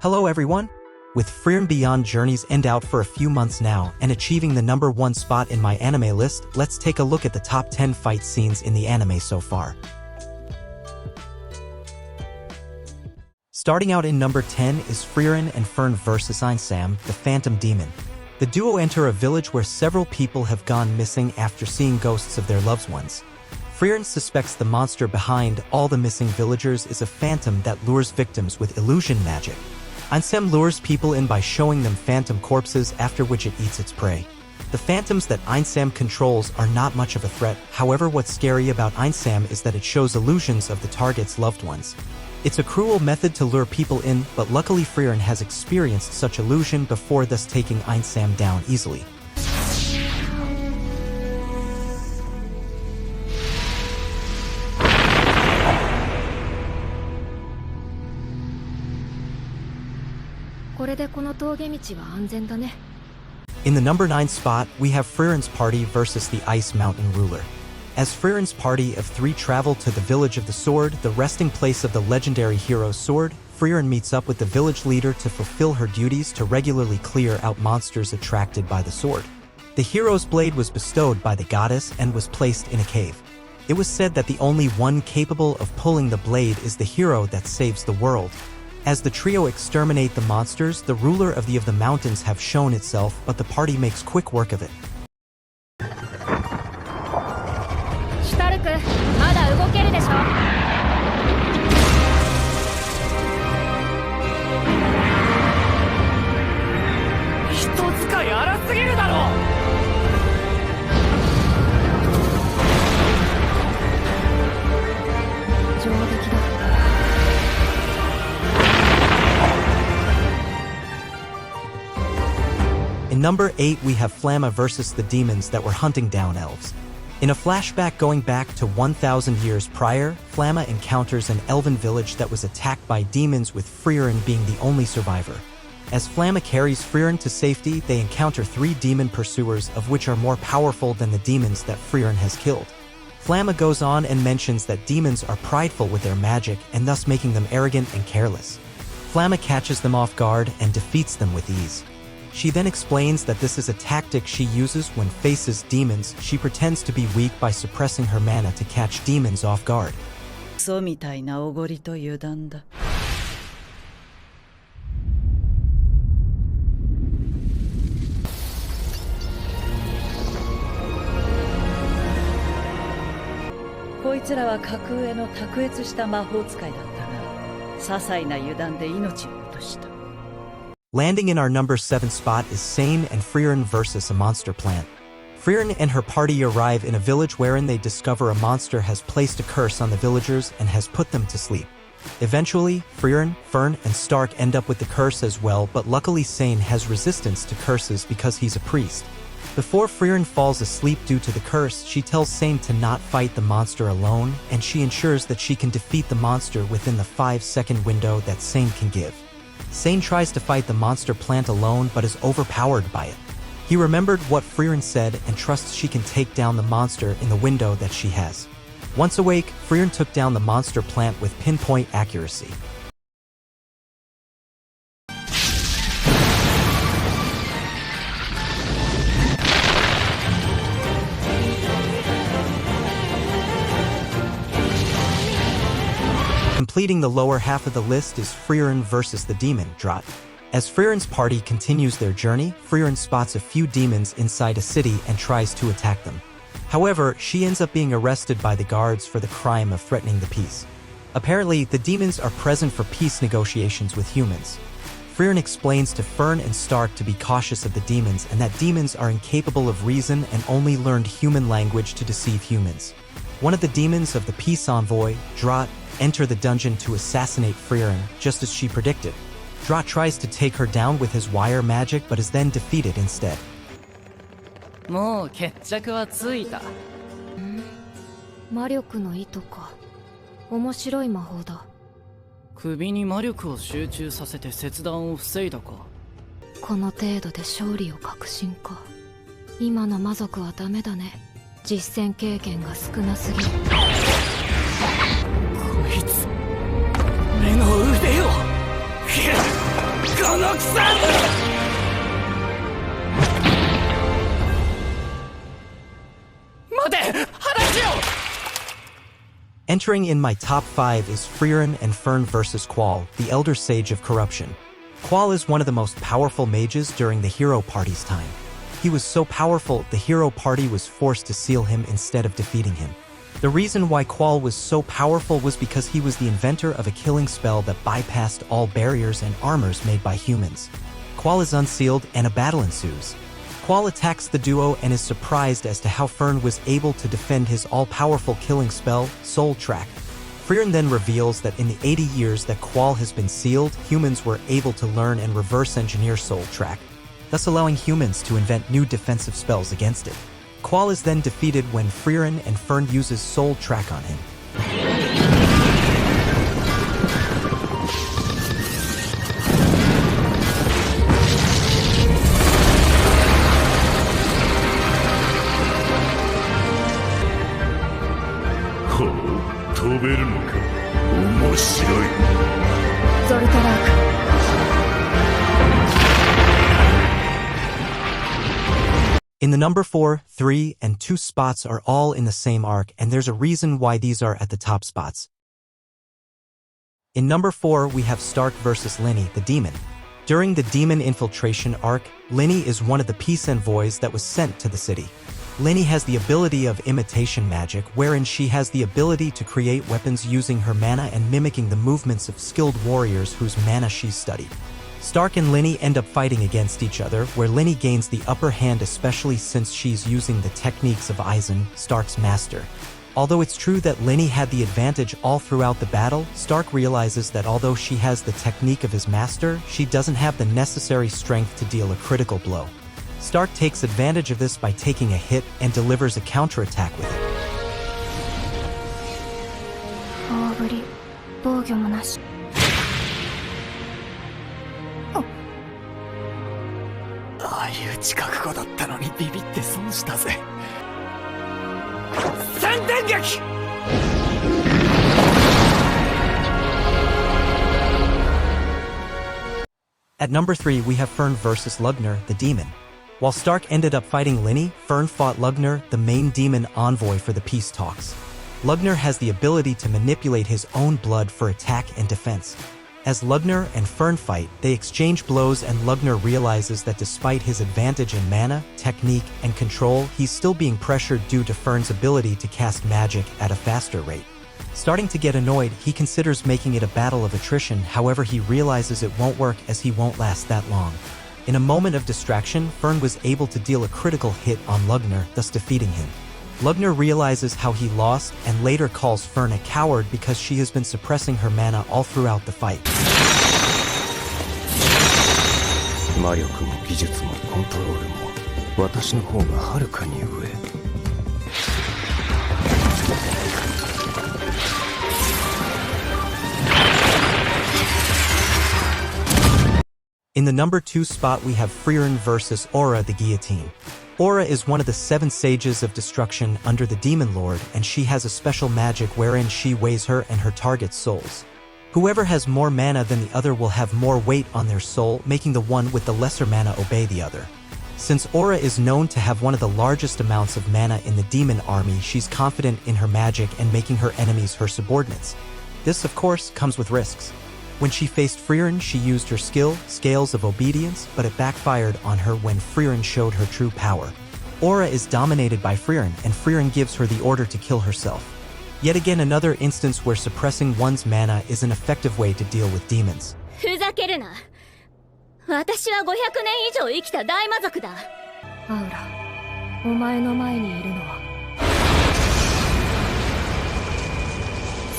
Hello everyone! With Frieren Beyond Journey's End out for a few months now and achieving the #1 spot in my anime list, let's take a look at the top 10 fight scenes in the anime so far. Starting out in number 10 is Frieren and Fern vs Einsam, the Phantom Demon. The duo enter a village where several people have gone missing after seeing ghosts of their loved ones. Frieren suspects the monster behind all the missing villagers is a phantom that lures victims with illusion magic. Einsam lures people in by showing them phantom corpses, after which it eats its prey. The phantoms that Einsam controls are not much of a threat, however what's scary about Einsam is that it shows illusions of the target's loved ones. It's a cruel method to lure people in, but luckily Frieren has experienced such illusion before, thus taking Einsam down easily. In the number 9 spot, we have Frieren's party versus the Ice Mountain Ruler. As Frieren's party of 3 travel to the Village of the Sword, the resting place of the legendary hero's sword, Frieren meets up with the village leader to fulfill her duties to regularly clear out monsters attracted by the sword. The hero's blade was bestowed by the goddess and was placed in a cave. It was said that the only one capable of pulling the blade is the hero that saves the world. As the trio exterminate the monsters, the ruler of the mountains have shown itself, but the party makes quick work of it. In number 8 we have Flamma versus the demons that were hunting down elves. In a flashback going back to 1,000 years prior, Flamma encounters an elven village that was attacked by demons, with Frieren being the only survivor. As Flamma carries Frieren to safety, they encounter 3 demon pursuers, of which are more powerful than the demons that Frieren has killed. Flamma goes on and mentions that demons are prideful with their magic and thus making them arrogant and careless. Flamma catches them off guard and defeats them with ease. She then explains that this is a tactic she uses when faces demons. She pretends to be weak by suppressing her mana to catch demons off guard. Landing in our number 7 spot is Sane and Frieren versus a monster plant. Frieren and her party arrive in a village wherein they discover a monster has placed a curse on the villagers and has put them to sleep. Eventually, Frieren, Fern, and Stark end up with the curse as well, but luckily Sane has resistance to curses because he's a priest. Before Frieren falls asleep due to the curse, she tells Sane to not fight the monster alone, and she ensures that she can defeat the monster within the 5-second window that Sane can give. Sane tries to fight the monster plant alone but is overpowered by it. He remembered what Frieren said and trusts she can take down the monster in the window that she has. Once awake, Frieren took down the monster plant with pinpoint accuracy. Completing the lower half of the list is Frieren versus the demon, Drought. As Frieren's party continues their journey, Frieren spots a few demons inside a city and tries to attack them. However, she ends up being arrested by the guards for the crime of threatening the peace. Apparently, the demons are present for peace negotiations with humans. Frieren explains to Fern and Stark to be cautious of the demons and that demons are incapable of reason and only learned human language to deceive humans. One of the demons of the peace envoy, Drought, enter the dungeon to assassinate Frieren, just as she predicted. Drought tries to take her down with his wire magic but is then defeated instead. Entering in my top 5 is Frieren and Fern vs. Qual, the Elder Sage of Corruption. Qual is one of the most powerful mages during the hero party's time. He was so powerful, the hero party was forced to seal him instead of defeating him. The reason why Qual was so powerful was because he was the inventor of a killing spell that bypassed all barriers and armors made by humans. Qual is unsealed and a battle ensues. Qual attacks the duo and is surprised as to how Fern was able to defend his all-powerful killing spell, Soul Track. Frieren then reveals that in the 80 years that Qual has been sealed, humans were able to learn and reverse engineer Soul Track, thus allowing humans to invent new defensive spells against it. Qual is then defeated when Frieren and Fern uses Soul Track on him. In the number 4, 3, and 2 spots are all in the same arc, and there's a reason why these are at the top spots. In number 4, we have Stark vs. Linny, the Demon. During the Demon Infiltration arc, Linny is one of the peace envoys that was sent to the city. Linny has the ability of imitation magic, wherein she has the ability to create weapons using her mana and mimicking the movements of skilled warriors whose mana she's studied. Stark and Linny end up fighting against each other, where Linny gains the upper hand especially since she's using the techniques of Aizen, Stark's master. Although it's true that Linny had the advantage all throughout the battle, Stark realizes that although she has the technique of his master, she doesn't have the necessary strength to deal a critical blow. Stark takes advantage of this by taking a hit and delivers a counterattack with it. At number 3, we have Fern vs. Lugner, the Demon. While Stark ended up fighting Linny, Fern fought Lugner, the main demon envoy for the peace talks. Lugner has the ability to manipulate his own blood for attack and defense. As Lugner and Fern fight, they exchange blows and Lugner realizes that despite his advantage in mana, technique, and control, he's still being pressured due to Fern's ability to cast magic at a faster rate. Starting to get annoyed, he considers making it a battle of attrition, however he realizes it won't work as he won't last that long. In a moment of distraction, Fern was able to deal a critical hit on Lugner, thus defeating him. Lugner realizes how he lost and later calls Fern a coward because she has been suppressing her mana all throughout the fight. In the number 2 spot we have Frieren vs. Aura the Guillotine. Aura is one of the 7 sages of destruction under the Demon Lord, and she has a special magic wherein she weighs her and her target's souls. Whoever has more mana than the other will have more weight on their soul, making the one with the lesser mana obey the other. Since Aura is known to have one of the largest amounts of mana in the demon army, she's confident in her magic and making her enemies her subordinates. This, of course, comes with risks. When she faced Frieren, she used her skill, Scales of Obedience, but it backfired on her when Frieren showed her true power. Aura is dominated by Frieren, and Frieren gives her the order to kill herself. Yet again another instance where suppressing one's mana is an effective way to deal with demons. ふざけるな。私は500年以上生きた大魔族だ。アウラ、お前の前にいるのは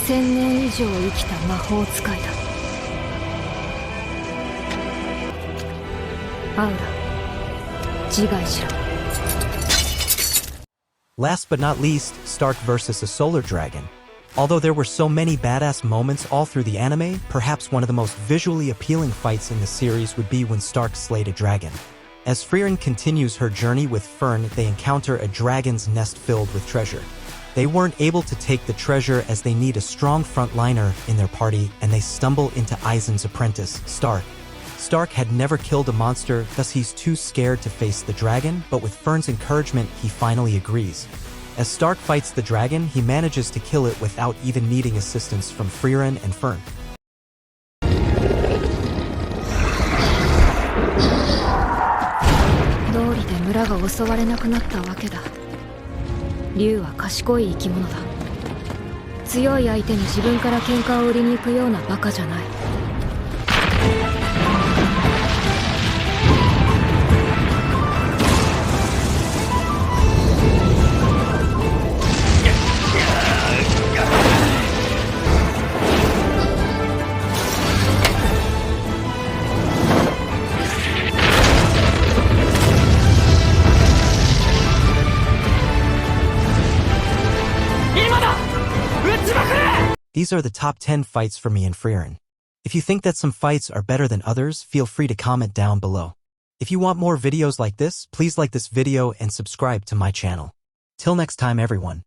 1000年以上生きた魔法使いだ。アウラ、自害しろ。Last but not least, Stark vs. a solar dragon. Although there were so many badass moments all through the anime, perhaps one of the most visually appealing fights in the series would be when Stark slayed a dragon. As Frieren continues her journey with Fern, they encounter a dragon's nest filled with treasure. They weren't able to take the treasure as they need a strong frontliner in their party, and they stumble into Aizen's apprentice, Stark. Stark had never killed a monster, thus he's too scared to face the dragon, but with Fern's encouragement, he finally agrees. As Stark fights the dragon, he manages to kill it without even needing assistance from Frieren and Fern. 道理で村が襲われなくなったわけだ。竜は賢い生き物だ。強い相手に自分から喧嘩を売りに行くようなバカじゃない。These are the top 10 fights for me and Frieren. If you think that some fights are better than others, feel free to comment down below. If you want more videos like this, please like this video and subscribe to my channel. Till next time everyone.